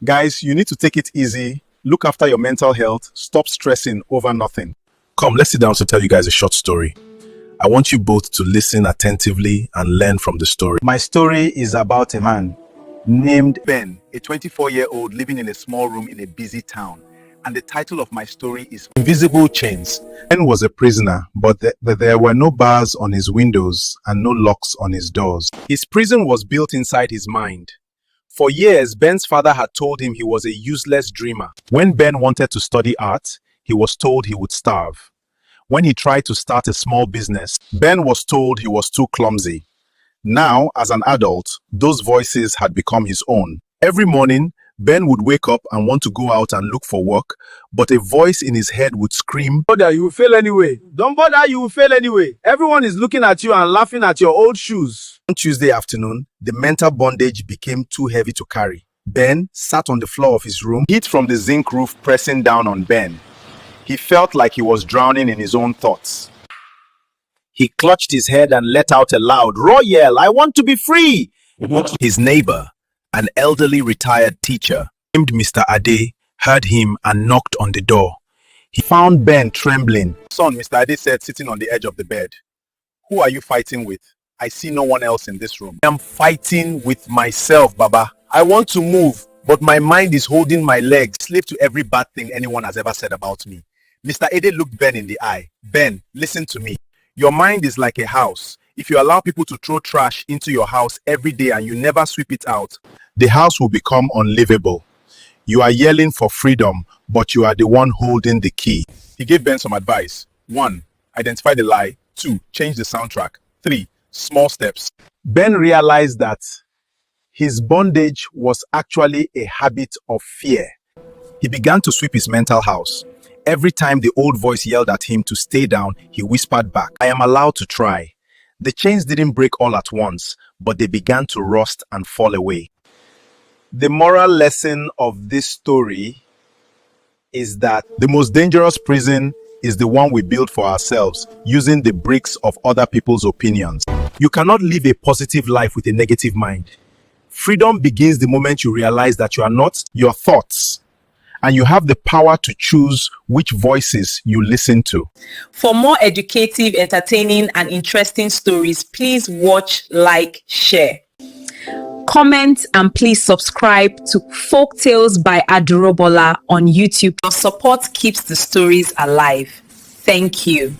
Guys, you need to take it easy, look after your mental health, stop stressing over nothing. Come, let's sit down to tell you guys a short story. I want you both to listen attentively and learn from the story. My story is about a man named Ben, a 24-year-old living in a small room in a busy town. And the title of my story is Invisible Chains. Ben was a prisoner, but there were no bars on his windows and no locks on his doors. His prison was built inside his mind. For years, Ben's father had told him he was a useless dreamer. When Ben wanted to study art, he was told he would starve. When he tried to start a small business, Ben was told he was too clumsy. Now, as an adult, those voices had become his own. Every morning, Ben would wake up and want to go out and look for work, but a voice in his head would scream, "Don't bother, you will fail anyway. Don't bother, you will fail anyway. Everyone is looking at you and laughing at your old shoes." On Tuesday afternoon, the mental bondage became too heavy to carry. Ben sat on the floor of his room, heat from the zinc roof pressing down on Ben. He felt like he was drowning in his own thoughts. He clutched his head and let out a loud, raw yell, "I want to be free!" His neighbor, an elderly retired teacher named Mr. Ade, heard him and knocked on the door. He found Ben trembling. "Son," Mr. Ade said, sitting on the edge of the bed. "Who are you fighting with? I see no one else in this room." "I am fighting with myself, Baba. I want to move, but my mind is holding my legs." Slave to every bad thing anyone has ever said about me. Mr. Ade looked Ben in the eye. "Ben, listen to me. Your mind is like a house. If you allow people to throw trash into your house every day and you never sweep it out, the house will become unlivable. You are yelling for freedom, but you are the one holding the key." He gave Ben some advice. 1. Identify the lie. 2. Change the soundtrack. 3. Small steps. Ben realized that his bondage was actually a habit of fear. He began to sweep his mental house. Every time the old voice yelled at him to stay down, he whispered back, "I am allowed to try." The chains didn't break all at once, but they began to rust and fall away. The moral lesson of this story is that the most dangerous prison is the one we build for ourselves, using the bricks of other people's opinions. You cannot live a positive life with a negative mind. Freedom begins the moment you realize that you are not your thoughts, and you have the power to choose which voices you listen to. For more educative, entertaining, and interesting stories, please watch, like, share. Comment and please subscribe to Folktales by Adurobola on YouTube. Your support keeps the stories alive. Thank you.